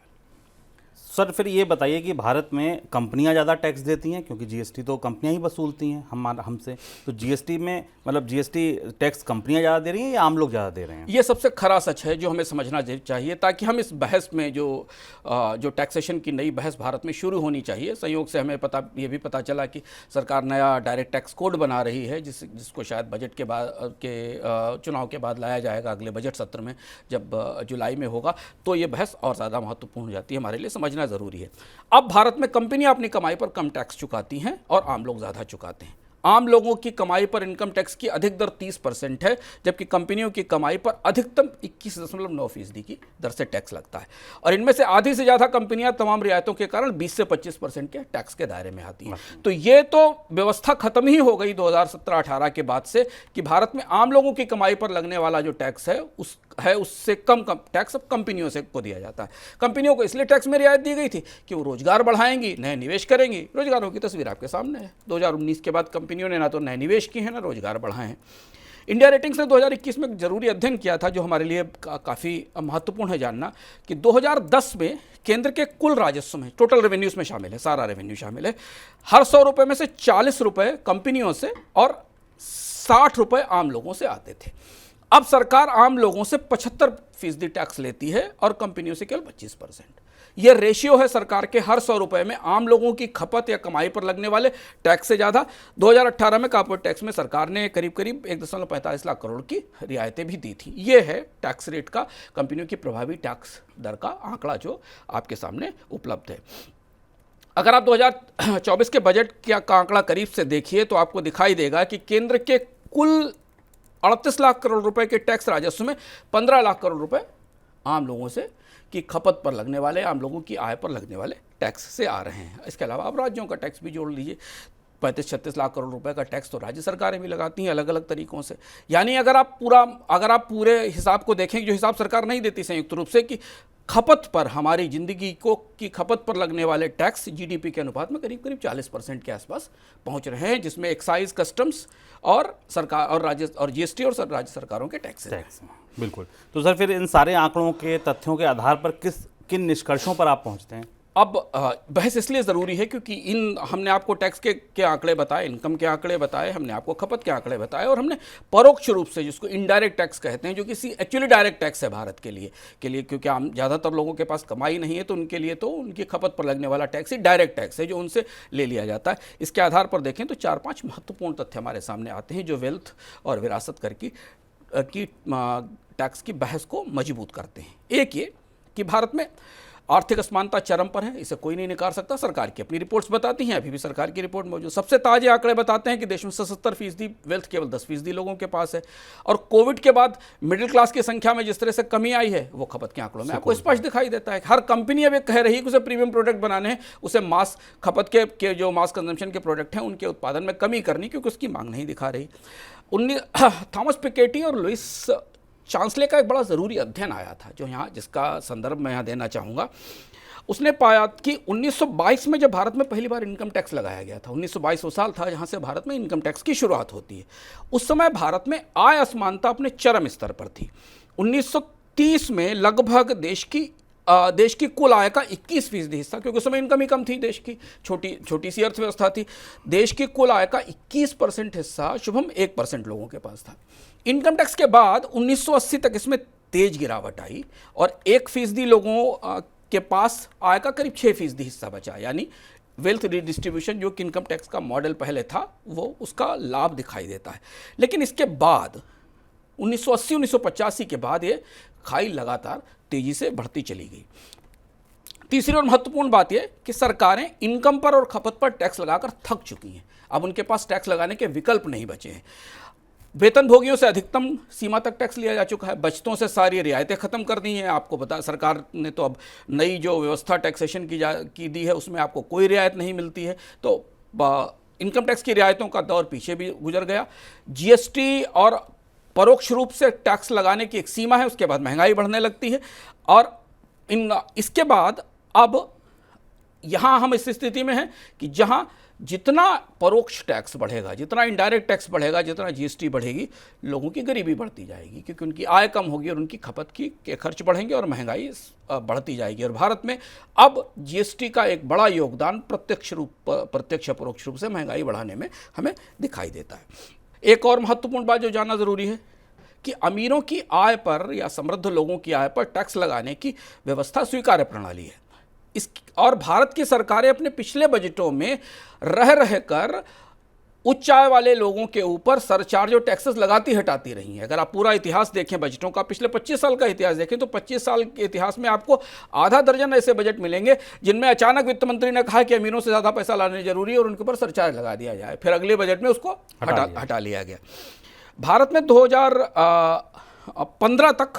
सर फिर ये बताइए कि भारत में कंपनियां ज़्यादा टैक्स देती हैं, क्योंकि जीएसटी तो कंपनियां ही वसूलती हैं हमसे, तो जीएसटी में मतलब जीएसटी टैक्स कंपनियां ज़्यादा दे रही हैं या आम लोग ज़्यादा दे रहे हैं? ये सबसे खरा सच है जो हमें समझना चाहिए, ताकि हम इस बहस में जो टैक्सेशन की नई बहस भारत में शुरू होनी चाहिए। संयोग से हमें ये भी पता चला कि सरकार नया डायरेक्ट टैक्स कोड बना रही है, जिसको शायद बजट के बाद चुनाव के बाद लाया जाएगा, अगले बजट सत्र में जब जुलाई में होगा। तो ये बहस और ज़्यादा महत्वपूर्ण हो जाती है, हमारे लिए समझना जरूरी है। अब भारत में कंपनियां अपनी कमाई पर कम टैक्स चुकाती हैं और आम लोग ज्यादा चुकाते हैं। आम लोगों की कमाई पर इनकम टैक्स की अधिक दर 30% है, जबकि कंपनियों की कमाई पर अधिकतम 21.9% की दर से टैक्स लगता है। और इनमें से आधी से ज़्यादा कंपनियां तमाम रियायतों के कारण 20 से 25% के टैक्स के दायरे में आती हैं। तो ये तो व्यवस्था खत्म ही हो गई 2017-18 के बाद से कि भारत में आम लोगों की कमाई पर लगने वाला जो टैक्स है उससे कम टैक्स अब कंपनियों से को दिया जाता है। कंपनियों को इसलिए टैक्स में रियायत दी गई थी कि वो रोजगार बढ़ाएंगी, नए निवेश करेंगी। रोजगारों की तस्वीर आपके सामने है। 2019 के बाद कंपनियों ने ना तो नए निवेश किए हैं ना रोजगार बढ़ाए हैं। इंडिया रेटिंग्स ने 2021 में एक जरूरी अध्ययन किया था जो हमारे लिए काफ़ी महत्वपूर्ण है जानना, कि 2010 में केंद्र के कुल राजस्व में, टोटल रेवेन्यूज में शामिल है, सारा रेवेन्यू शामिल है, हर 100 रुपये में से 40 रुपये कंपनियों से और 60 रुपये आम लोगों से आते थे। अब सरकार आम लोगों से 75% टैक्स लेती है और कंपनियों से केवल 25%। यह रेशियो है सरकार के हर 100 रुपये में आम लोगों की खपत या कमाई पर लगने वाले टैक्स से ज़्यादा। 2018 में कॉर्पोरेट टैक्स में सरकार ने करीब 1.45 लाख करोड़ की रियायतें भी दी थी। यह है टैक्स रेट का, कंपनियों की प्रभावी टैक्स दर का आंकड़ा जो आपके सामने उपलब्ध है। अगर आप 2024 के बजट का आंकड़ा करीब से देखिए तो आपको दिखाई देगा कि केंद्र के कुल 38 लाख करोड़ रुपए के टैक्स राजस्व में 15 लाख करोड़ रुपए आम लोगों से की खपत पर लगने वाले, आम लोगों की आय पर लगने वाले टैक्स से आ रहे हैं। इसके अलावा आप राज्यों का टैक्स भी जोड़ लीजिए, 35-36 लाख करोड़ रुपए का टैक्स तो राज्य सरकारें भी लगाती हैं अलग अलग तरीकों से। यानी अगर आप पूरे हिसाब को देखें, जो हिसाब सरकार नहीं देती संयुक्त रूप से, कि खपत पर, हमारी जिंदगी की खपत पर लगने वाले टैक्स जीडीपी के अनुपात में करीब 40% के आसपास पहुंच रहे हैं, जिसमें एक्साइज, कस्टम्स और सरकार और राज्य और जीएसटी और राज्य सरकारों के टैक्स। बिल्कुल। तो सर फिर इन सारे आंकड़ों के तथ्यों के आधार पर किन निष्कर्षों पर आप पहुंचते हैं? अब बहस इसलिए ज़रूरी है क्योंकि हमने आपको टैक्स के आंकड़े बताए, इनकम के आंकड़े बताए, हमने आपको खपत के आंकड़े बताए, और हमने परोक्ष रूप से, जिसको इनडायरेक्ट टैक्स कहते हैं, जो कि एक्चुअली डायरेक्ट टैक्स है भारत के लिए क्योंकि आम ज़्यादातर लोगों के पास कमाई नहीं है, तो उनके लिए तो उनकी खपत पर लगने वाला टैक्स ही डायरेक्ट टैक्स है जो उनसे ले लिया जाता है। इसके आधार पर देखें तो 4-5 महत्वपूर्ण तथ्य हमारे सामने आते हैं जो वेल्थ और विरासत कर की टैक्स की बहस को मजबूत करते हैं। एक ये कि भारत में आर्थिक असमानता चरम पर है, इसे कोई नहीं नकार सकता। सरकार की अपनी रिपोर्ट्स बताती हैं, अभी भी सरकार की रिपोर्ट मौजूद। सबसे ताजे आंकड़े बताते हैं कि देश में 77% वेल्थ केवल 10% लोगों के पास है। और कोविड के बाद मिडिल क्लास की संख्या में जिस तरह से कमी आई है, वो खपत के आंकड़ों में आपको स्पष्ट दिखाई देता है। हर कंपनी अब कह रही है कि उसे प्रीमियम प्रोडक्ट बनाने हैं, उसे मास खपत के जो मास कंजम्पशन के प्रोडक्ट हैं उनके उत्पादन में कमी करनी, क्योंकि उसकी मांग नहीं दिखा रही। थॉमस पिकेटी और लुइस चांसले का एक बड़ा ज़रूरी अध्ययन आया था जिसका संदर्भ मैं यहाँ देना चाहूँगा। उसने पाया कि 1922 में जब भारत में पहली बार इनकम टैक्स लगाया गया था, 1922 वो साल था जहाँ से भारत में इनकम टैक्स की शुरुआत होती है, उस समय भारत में आय असमानता अपने चरम स्तर पर थी। 1930 में लगभग देश की कुल आय का 21% हिस्सा, क्योंकि उस समय इनकम ही कम थी, देश की छोटी सी अर्थव्यवस्था थी, देश की कुल आय का 21% हिस्सा शुभम 1% लोगों के पास था। इनकम टैक्स के बाद 1980 तक इसमें तेज गिरावट आई और 1% लोगों के पास आय का करीब 6% हिस्सा बचा, यानी वेल्थ रिडिस्ट्रीब्यूशन जो कि इनकम टैक्स का मॉडल पहले था वो उसका लाभ दिखाई देता है। लेकिन इसके बाद 1980-1985 के बाद ये खाई लगातार तेजी से बढ़ती चली गई। तीसरी और महत्वपूर्ण बात यह कि सरकारें इनकम पर और खपत पर टैक्स लगाकर थक चुकी हैं, अब उनके पास टैक्स लगाने के विकल्प नहीं बचे हैं। वेतनभोगियों से अधिकतम सीमा तक टैक्स लिया जा चुका है, बचतों से सारी रियायतें खत्म कर दी हैं। आपको पता, सरकार ने तो अब नई जो व्यवस्था टैक्सेशन की दी है उसमें आपको कोई रियायत नहीं मिलती है, तो इनकम टैक्स की रियायतों का दौर पीछे भी गुजर गया। जीएसटी और परोक्ष रूप से टैक्स लगाने की एक सीमा है, उसके बाद महंगाई बढ़ने लगती है और इसके बाद अब यहाँ हम इस स्थिति में हैं कि जहाँ जितना परोक्ष टैक्स बढ़ेगा, जितना इनडायरेक्ट टैक्स बढ़ेगा, जितना जीएसटी बढ़ेगी, लोगों की गरीबी बढ़ती जाएगी क्योंकि उनकी आय कम होगी और उनकी खपत के खर्च बढ़ेंगे और महंगाई बढ़ती जाएगी। और भारत में अब जीएसटी का एक बड़ा योगदान प्रत्यक्ष परोक्ष रूप से महंगाई बढ़ाने में हमें दिखाई देता है। एक और महत्वपूर्ण बात जो जानना ज़रूरी है कि अमीरों की आय पर या समृद्ध लोगों की आय पर टैक्स लगाने की व्यवस्था स्वीकार्य प्रणाली है। और भारत की सरकारें अपने पिछले बजटों में रह कर उच्च आय वाले लोगों के ऊपर सरचार्ज और टैक्सेस लगाती हटाती रही हैं। अगर आप पूरा इतिहास देखें बजटों का, पिछले 25 साल का इतिहास देखें तो 25 साल के इतिहास में आपको आधा दर्जन ऐसे बजट मिलेंगे जिनमें अचानक वित्त मंत्री ने कहा कि अमीरों से ज़्यादा पैसा लाने जरूरी है और उनके ऊपर सरचार्ज लगा दिया जाए, फिर अगले बजट में उसको हटा लिया गया। भारत में 2015 तक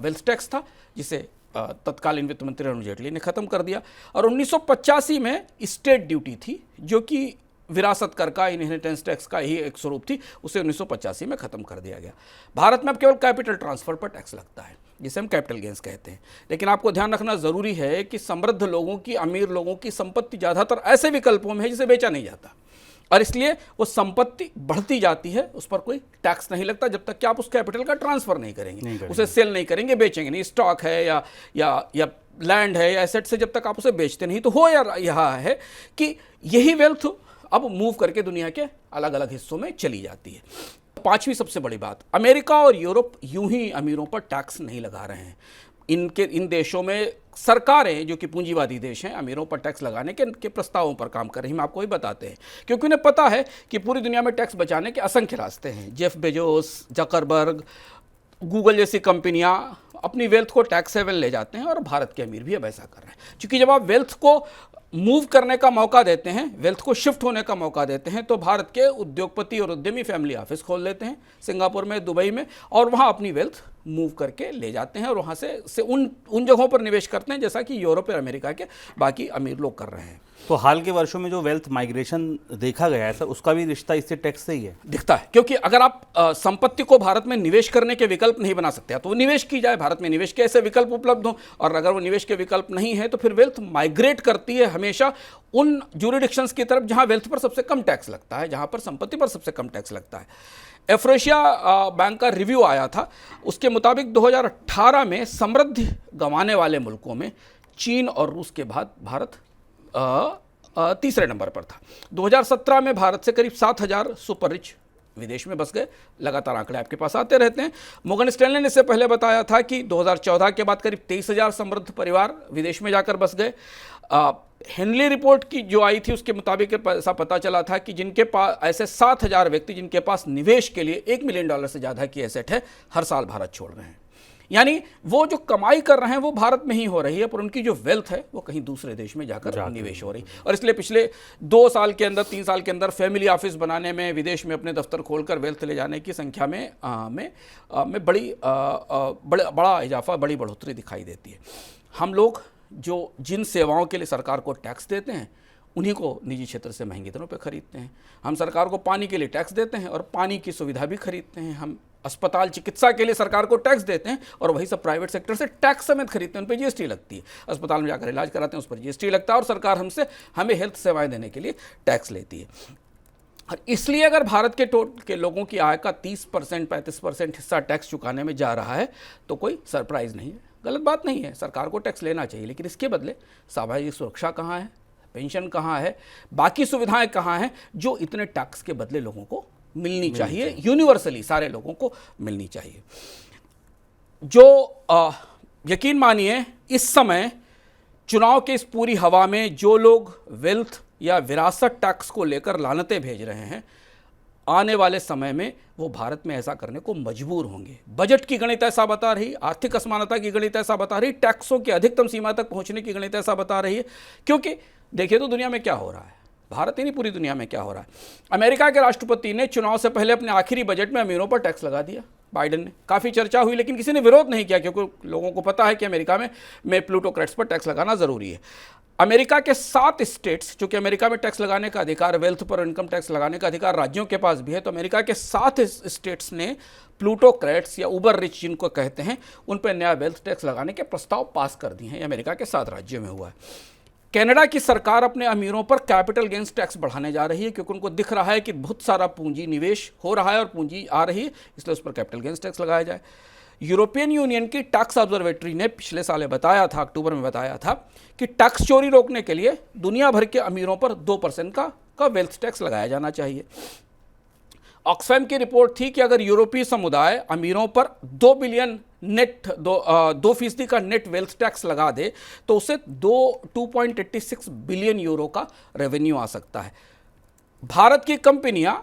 वेल्थ टैक्स था जिसे तत्कालीन वित्त मंत्री अरुण जेटली ने खत्म कर दिया और 1985 में स्टेट ड्यूटी थी जो कि विरासत कर का, इनहेरिटेंस टैक्स का ही एक स्वरूप थी, उसे 1985 में खत्म कर दिया गया। भारत में अब केवल कैपिटल ट्रांसफर पर टैक्स लगता है जिसे हम कैपिटल गेंस कहते हैं। लेकिन आपको ध्यान रखना जरूरी है कि समृद्ध लोगों की, अमीर लोगों की संपत्ति ज़्यादातर ऐसे विकल्पों में है जिसे बेचा नहीं जाता और इसलिए वो संपत्ति बढ़ती जाती है, उस पर कोई टैक्स नहीं लगता जब तक कि आप उस कैपिटल का ट्रांसफर नहीं करेंगे, उसे सेल नहीं करेंगे, बेचेंगे नहीं। स्टॉक है या लैंड है या एसेट से जब तक आप उसे बेचते नहीं तो हो यह है कि यही वेल्थ अब मूव करके दुनिया के अलग अलग हिस्सों में चली जाती है। पांचवी सबसे बड़ी बात, अमेरिका और यूरोप यूं ही अमीरों पर टैक्स नहीं लगा रहे हैं। इन देशों में सरकारें जो कि पूंजीवादी देश हैं अमीरों पर टैक्स लगाने के प्रस्तावों पर काम कर रही हैं। हम आपको ही बताते हैं क्योंकि उन्हें पता है कि पूरी दुनिया में टैक्स बचाने के असंख्य रास्ते हैं। जेफ बेजोस, जकरबर्ग, गूगल जैसी कंपनियां अपनी वेल्थ को टैक्स हेवन ले जाते हैं और भारत के अमीर भी अब ऐसा कर रहे हैं। क्योंकि जब आप वेल्थ को मूव करने का मौका देते हैं, वेल्थ को शिफ्ट होने का मौका देते हैं, तो भारत के उद्योगपति और उद्यमी फैमिली ऑफिस खोल लेते हैं सिंगापुर में, दुबई में, और वहाँ अपनी वेल्थ मूव करके ले जाते हैं और वहाँ से उन जगहों पर निवेश करते हैं जैसा कि यूरोप और अमेरिका के बाकी अमीर लोग कर रहे हैं। तो हाल के वर्षों में जो वेल्थ माइग्रेशन देखा गया है सर, उसका भी रिश्ता इससे टैक्स से ही है? दिखता है, क्योंकि अगर आप संपत्ति को भारत में निवेश करने के विकल्प नहीं बना सकते तो वो निवेश की जाए, भारत में निवेश के ऐसे विकल्प उपलब्ध हों, और अगर वो निवेश के विकल्प नहीं है तो फिर वेल्थ माइग्रेट करती है हमेशा उन ज्यूरिडिक्शंस की तरफ जहां वेल्थ पर सबसे कम टैक्स लगता है, जहां पर संपत्ति पर सबसे कम टैक्स लगता है। एफ्रेशिया बैंक का रिव्यू आया था, उसके मुताबिक 2018 में समृद्धि गंवाने वाले मुल्कों में चीन और रूस के बाद भारत तीसरे नंबर पर था। 2017 में भारत से करीब 7,000 सुपर रिच विदेश में बस गए। लगातार आंकड़े आपके पास आते रहते हैं। मोर्गन स्टैनली ने इससे पहले बताया था कि 2014 के बाद करीब 23,000 समृद्ध परिवार विदेश में जाकर बस गए। हेनली रिपोर्ट की जो आई थी उसके मुताबिक ऐसा पता चला था कि जिनके पास ऐसे 7,000 व्यक्ति जिनके पास निवेश के लिए $1 मिलियन से ज़्यादा की एसेट है, हर साल भारत छोड़ रहे हैं। यानी वो जो कमाई कर रहे हैं वो भारत में ही हो रही है, पर उनकी जो वेल्थ है वो कहीं दूसरे देश में जाकर निवेश हो रही। और इसलिए पिछले 2 साल के अंदर, 3 साल के अंदर फैमिली ऑफिस बनाने में, विदेश में अपने दफ्तर खोलकर वेल्थ ले जाने की संख्या में बड़ा इजाफा, बड़ी बढ़ोतरी दिखाई देती है। हम लोग जो जिन सेवाओं के लिए सरकार को टैक्स देते हैं उन्हीं को निजी क्षेत्र से महंगी दरों पर खरीदते हैं। हम सरकार को पानी के लिए टैक्स देते हैं और पानी की सुविधा भी खरीदते हैं। हम अस्पताल, चिकित्सा के लिए सरकार को टैक्स देते हैं और वही सब प्राइवेट सेक्टर से टैक्स समेत खरीदते हैं, उन पर जीएसटी लगती है। अस्पताल में जाकर इलाज कराते हैं, उस पर जीएसटी लगता है और सरकार हमें हेल्थ सेवाएं देने के लिए टैक्स लेती है। और इसलिए अगर भारत के लोगों की आय का 30%, 35% हिस्सा टैक्स चुकाने में जा रहा है तो कोई सरप्राइज नहीं है, गलत बात नहीं है, सरकार को टैक्स लेना चाहिए। लेकिन इसके बदले सामाजिक सुरक्षा कहाँ है, पेंशन कहाँ है, बाकी सुविधाएं कहाँ हैं जो इतने टैक्स के बदले लोगों को मिलनी चाहिए, यूनिवर्सली सारे लोगों को मिलनी चाहिए। जो यकीन मानिए इस समय चुनाव के इस पूरी हवा में जो लोग वेल्थ या विरासत टैक्स को लेकर लानतें भेज रहे हैं, आने वाले समय में वो भारत में ऐसा करने को मजबूर होंगे। बजट की गणित ऐसा बता रही, आर्थिक असमानता की गणित ऐसा बता रही, टैक्सों की अधिकतम सीमा तक पहुंचने की गणित ऐसा बता रही है। क्योंकि देखिए तो दुनिया में क्या हो रहा है, भारत ही नहीं पूरी दुनिया में क्या हो रहा है। अमेरिका के राष्ट्रपति ने चुनाव से पहले अपने आखिरी बजट में अमीरों पर टैक्स लगा दिया, बाइडेन ने। काफ़ी चर्चा हुई लेकिन किसी ने विरोध नहीं किया, क्योंकि लोगों को पता है कि अमेरिका में प्लूटोक्रेट्स पर टैक्स लगाना ज़रूरी है। अमेरिका के 7 स्टेट्स, जो कि अमेरिका में टैक्स लगाने का अधिकार, वेल्थ पर इनकम टैक्स लगाने का अधिकार राज्यों के पास भी है, तो अमेरिका के 7 स्टेट्स ने प्लूटोक्रेट्स या उबर रिच जिनको कहते हैं, उन पर नया वेल्थ टैक्स लगाने के प्रस्ताव पास कर दिए हैं। ये अमेरिका के 7 राज्यों में हुआ है। कनाडा की सरकार अपने अमीरों पर कैपिटल गेन्स टैक्स बढ़ाने जा रही है, क्योंकि उनको दिख रहा है कि बहुत सारा पूंजी निवेश हो रहा है और पूंजी आ रही है, इसलिए उस पर कैपिटल गेन्स टैक्स लगाया जाए। यूरोपियन यूनियन की टैक्स ऑब्जर्वेटरी ने पिछले साल बताया था, अक्टूबर में बताया था, कि टैक्स चोरी रोकने के लिए दुनिया भर के अमीरों पर 2% का वेल्थ टैक्स लगाया जाना चाहिए। ऑक्सफैम की रिपोर्ट थी कि अगर यूरोपीय समुदाय अमीरों पर 2 बिलियन नेट 2% का नेट वेल्थ टैक्स लगा दे तो उसे 2.86 बिलियन यूरो का रेवेन्यू आ सकता है। भारत की कंपनियां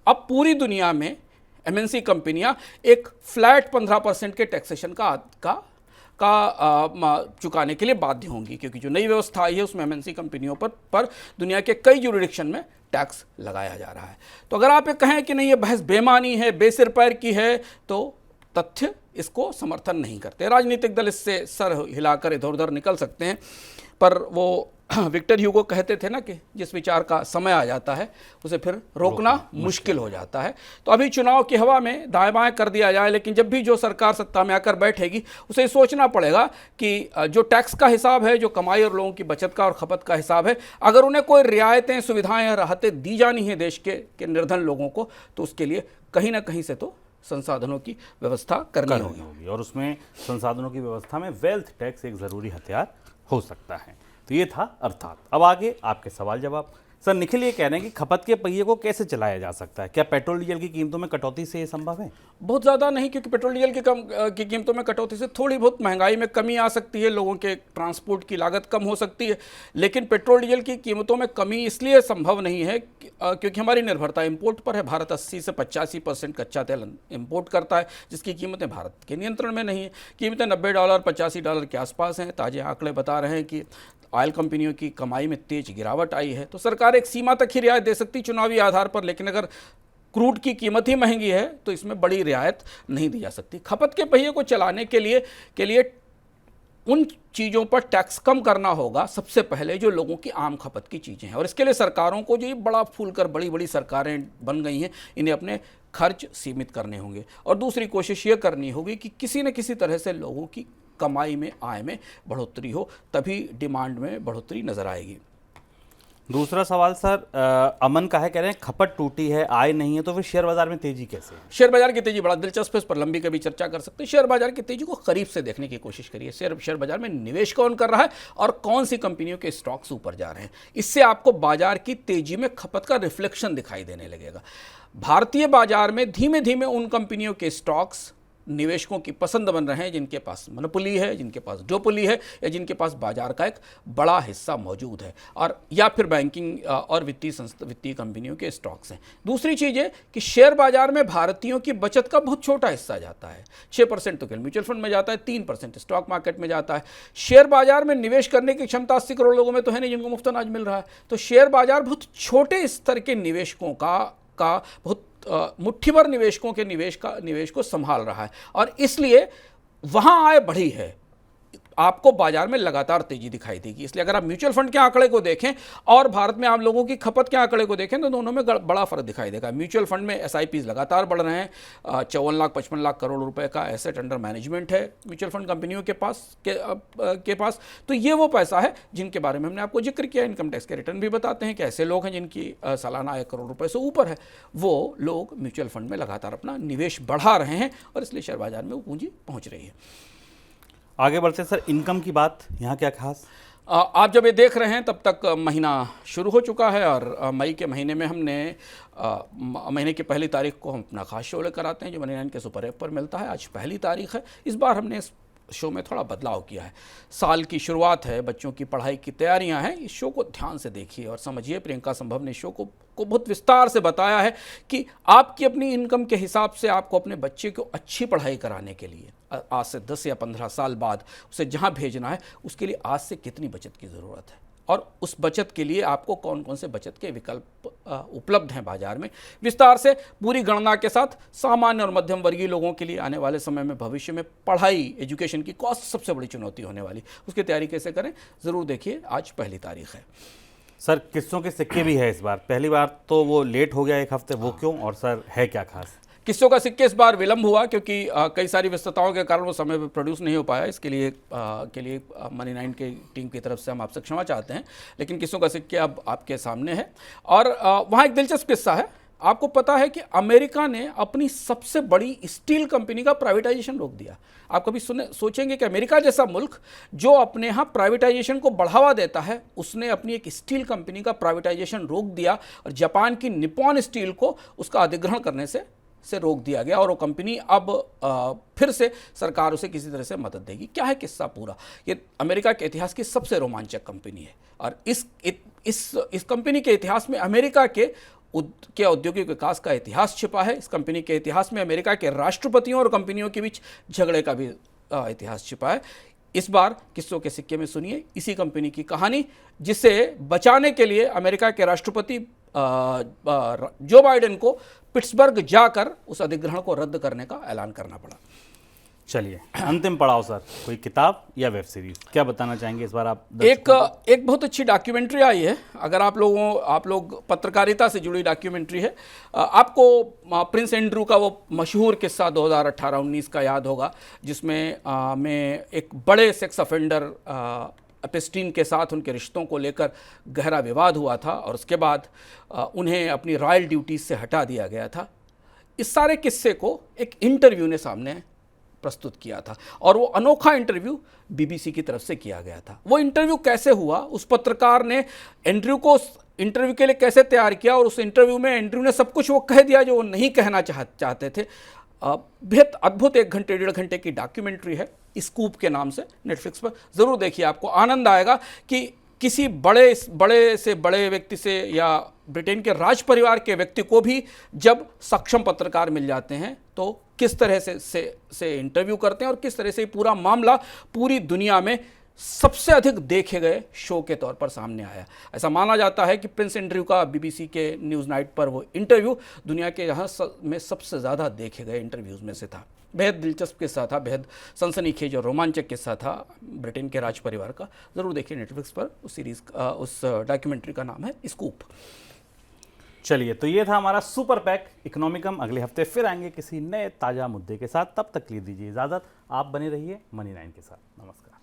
अब पूरी दुनिया में, एमएनसी कंपनियां, एक फ्लैट 15% के टैक्सेशन का चुकाने के लिए बाध्य होंगी, क्योंकि जो नई व्यवस्था आई है उसमें एमएनसी कंपनियों पर दुनिया के कई जुरिडिक्शन में टैक्स लगाया जा रहा है। तो अगर आप ये कहें कि नहीं ये बहस बेमानी है, बेसिर पैर की है, तो तथ्य इसको समर्थन नहीं करते। राजनीतिक दल इससे सर हिलाकर इधर उधर निकल सकते हैं, पर वो विक्टर ह्यूगो कहते थे ना कि जिस विचार का समय आ जाता है उसे फिर रोकना मुश्किल हो जाता है। तो अभी चुनाव की हवा में दाएं बाएं कर दिया जाए, लेकिन जब भी जो सरकार सत्ता में आकर बैठेगी उसे सोचना पड़ेगा कि जो टैक्स का हिसाब है, जो कमाई और लोगों की बचत का और खपत का हिसाब है, अगर उन्हें कोई रियायतें, सुविधाएं, राहतें दी जानी है देश के निर्धन लोगों को, तो उसके लिए कहीं ना कहीं से तो संसाधनों की व्यवस्था करनी होगी। और उसमें संसाधनों की व्यवस्था में वेल्थ टैक्स एक ज़रूरी हथियार हो सकता है। तो ये था अर्थात। अब आगे आपके सवाल जवाब। सर, निखिल ये कह रहे हैं कि खपत के पहिए को कैसे चलाया जा सकता है? क्या पेट्रोल डीजल की कीमतों में कटौती से ये संभव है? बहुत ज़्यादा नहीं, क्योंकि पेट्रोल डीजल की कीमतों में कटौती से थोड़ी बहुत महंगाई में कमी आ सकती है, लोगों के ट्रांसपोर्ट की लागत कम हो सकती है। लेकिन पेट्रोल डीजल की कीमतों में कमी इसलिए संभव नहीं है क्योंकि हमारी निर्भरता इंपोर्ट पर है। भारत 80 से 85% कच्चा तेल इंपोर्ट करता है, जिसकी कीमतें भारत के नियंत्रण में नहीं है। कीमतें $90, $85 के आसपास हैं। ताज़े आंकड़े बता रहे हैं कि ऑयल कंपनियों की कमाई में तेज गिरावट आई है। तो सरकार एक सीमा तक ही रियायत दे सकती चुनावी आधार पर, लेकिन अगर क्रूड की कीमत ही महंगी है तो इसमें बड़ी रियायत नहीं दी जा सकती। खपत के पहिए को चलाने के लिए उन चीज़ों पर टैक्स कम करना होगा सबसे पहले जो लोगों की आम खपत की चीज़ें हैं, और इसके लिए सरकारों को, जो ये बड़ा फूलकर बड़ी बड़ी सरकारें बन गई हैं, इन्हें अपने खर्च सीमित करने होंगे। और दूसरी कोशिश ये करनी होगी कि किसी न किसी तरह से लोगों की कमाई में, आय में बढ़ोतरी हो, तभी डिमांड में बढ़ोतरी नजर आएगी। दूसरा सवाल सर, अमन का है, कह रहे हैं खपत टूटी है, आय नहीं है, तो फिर शेयर बाजार में तेजी कैसे है? शेयर बाजार की तेजी बड़ा दिलचस्प है, इस पर लंबी कभी चर्चा कर सकते हैं। शेयर बाजार की तेजी को करीब से देखने की कोशिश करिए। शेयर बाजार में निवेश कौन कर रहा है और कौन सी कंपनियों के स्टॉक्स ऊपर जा रहे हैं, इससे आपको बाजार की तेजी में खपत का रिफ्लेक्शन दिखाई देने लगेगा। भारतीय बाजार में धीमे धीमे उन कंपनियों के स्टॉक्स निवेशकों की पसंद बन रहे हैं जिनके पास मोनोपोली है, जिनके पास डुओपोली है, या जिनके पास बाजार का एक बड़ा हिस्सा मौजूद है, और या फिर बैंकिंग और वित्तीय कंपनियों के स्टॉक्स हैं। दूसरी चीज़ है कि शेयर बाजार में भारतीयों की बचत का बहुत छोटा हिस्सा जाता है। 6% तो केवल म्यूचुअल फंड में जाता है, 3% स्टॉक मार्केट में जाता है। शेयर बाजार में निवेश करने की क्षमता 80 करोड़ लोगों में तो है नहीं जिनको मुफ्त अनाज मिल रहा है। तो शेयर बाजार बहुत छोटे स्तर के निवेशकों का बहुत मुट्ठी भर निवेशकों के निवेश को संभाल रहा है, और इसलिए वहां आय बढ़ी है। आपको बाजार में लगातार तेजी दिखाई देगी। इसलिए अगर आप म्यूचुअल फंड के आंकड़े को देखें और भारत में आम लोगों की खपत के आंकड़े को देखें तो दोनों में बड़ा फर्क दिखाई देगा। म्यूचुअल फंड में SIPs लगातार बढ़ रहे हैं। 54 लाख 55 लाख करोड़ रुपए का एसेट अंडर मैनेजमेंट है म्यूचुअल फंड कंपनियों के पास। तो ये वो पैसा है जिनके बारे में हमने आपको जिक्र किया। इनकम टैक्स के रिटर्न भी बताते हैं कि ऐसे लोग हैं जिनकी सालाना आय करोड़ रुपए से ऊपर है, वो लोग म्यूचुअल फंड में लगातार अपना निवेश बढ़ा रहे हैं, और इसलिए शेयर बाजार में वो पूंजी पहुंच रही है। आगे बढ़ते सर, इनकम की बात यहाँ क्या खास? आप जब ये देख रहे हैं तब तक महीना शुरू हो चुका है और मई के महीने में हमने महीने की पहली तारीख को हम अपना खास शो लेकर आते हैं जो मनी 9 के सुपर ऐप पर मिलता है। आज पहली तारीख है। इस बार हमने इस शो में थोड़ा बदलाव किया है। साल की शुरुआत है, बच्चों की पढ़ाई की तैयारियां हैं। इस शो को ध्यान से देखिए और समझिए। प्रियंका संभव ने इस शो को बहुत विस्तार से बताया है कि आपकी अपनी इनकम के हिसाब से आपको अपने बच्चे को अच्छी पढ़ाई कराने के लिए आज से 10 या 15 साल बाद उसे जहां भेजना है उसके लिए आज से कितनी बचत की ज़रूरत है और उस बचत के लिए आपको कौन कौन से बचत के विकल्प उपलब्ध हैं बाजार में, विस्तार से पूरी गणना के साथ सामान्य और मध्यम वर्गीय लोगों के लिए आने वाले समय में भविष्य में पढ़ाई, एजुकेशन की कॉस्ट सबसे बड़ी चुनौती होने वाली, उसकी तैयारी कैसे करें ज़रूर देखिए। आज पहली तारीख है। सर किस्सों के सिक्के भी है इस बार, पहली बार तो वो लेट हो गया एक हफ्ते, वो क्यों और सर है क्या खास? किस्सों का सिक्के इस बार विलंब हुआ क्योंकि कई सारी व्यस्तताओं के कारण वो समय पर प्रोड्यूस नहीं हो पाया। इसके लिए मनी 9 के टीम की तरफ से हम आपसे क्षमा चाहते हैं, लेकिन किस्सों का सिक्के अब आपके सामने है। और वहाँ एक दिलचस्प किस्सा है। आपको पता है कि अमेरिका ने अपनी सबसे बड़ी स्टील कंपनी का प्राइवेटाइजेशन रोक दिया। आप कभी सोचेंगे कि अमेरिका जैसा मुल्क जो अपने यहाँ प्राइवेटाइजेशन को बढ़ावा देता है, उसने अपनी एक स्टील कंपनी का प्राइवेटाइजेशन रोक दिया और जापान की निप्पॉन स्टील को उसका अधिग्रहण करने से रोक दिया गया और वो कंपनी अब फिर से सरकार उसे किसी तरह से मदद देगी। क्या है किस्सा पूरा? ये अमेरिका के इतिहास की सबसे रोमांचक कंपनी है और इस कंपनी के इतिहास में अमेरिका के औद्योगिक विकास का इतिहास छिपा है। इस कंपनी के इतिहास में अमेरिका के राष्ट्रपतियों और कंपनियों के बीच झगड़े का भी इतिहास छिपा है। इस बार किस्सों के सिक्के में सुनिए इसी कंपनी की कहानी, जिसे बचाने के लिए अमेरिका के राष्ट्रपति जो बाइडेन को पिट्सबर्ग जाकर उस अधिग्रहण को रद्द करने का ऐलान करना पड़ा। चलिए अंतिम पड़ाव सर, कोई किताब या वेब सीरीज क्या बताना चाहेंगे इस बार आप? एक बहुत अच्छी डॉक्यूमेंट्री आई है। अगर आप लोग पत्रकारिता से जुड़ी डॉक्यूमेंट्री है। आपको प्रिंस एंड्रू का वो मशहूर किस्सा 2018-19 का याद होगा, जिसमें में एक बड़े सेक्स ऑफेंडर एप्स्टीन के साथ उनके रिश्तों को लेकर गहरा विवाद हुआ था और उसके बाद उन्हें अपनी रॉयल ड्यूटीज से हटा दिया गया था। इस सारे किस्से को एक इंटरव्यू ने सामने प्रस्तुत किया था और वो अनोखा इंटरव्यू बीबीसी की तरफ से किया गया था। वो इंटरव्यू कैसे हुआ, उस पत्रकार ने एंड्रयू को इंटरव्यू के लिए कैसे तैयार किया और उस इंटरव्यू में एंड्रयू ने सब कुछ वो कह दिया जो वो नहीं कहना चाहते थे। बेहद अद्भुत 1 घंटे 1.5 घंटे की डॉक्यूमेंट्री है, स्कूप के नाम से, नेटफ्लिक्स पर ज़रूर देखिए। आपको आनंद आएगा कि किसी बड़े व्यक्ति से या ब्रिटेन के राज परिवार के व्यक्ति को भी जब सक्षम पत्रकार मिल जाते हैं तो किस तरह से इंटरव्यू करते हैं और किस तरह से पूरा मामला पूरी दुनिया में सबसे अधिक देखे गए शो के तौर पर सामने आया। ऐसा माना जाता है कि प्रिंस एंड्रयू का बीबीसी के न्यूज़ नाइट पर वो इंटरव्यू दुनिया के यहाँ में सबसे ज़्यादा देखे गए इंटरव्यूज़ में से था। बेहद दिलचस्प किस्सा था, बेहद सनसनीखेज और रोमांचक किस्सा था ब्रिटेन के राज परिवार का। ज़रूर देखिए नेटफ्लिक्स पर उस डॉक्यूमेंट्री का नाम है स्कूप। चलिए, तो ये था हमारा सुपर पैक इकोनॉमिकम। अगले हफ्ते फिर आएंगे किसी नए ताज़ा मुद्दे के साथ। तब तक के लिए दीजिए इजाज़त। आप बने रहिए मनी 9 के साथ। नमस्कार।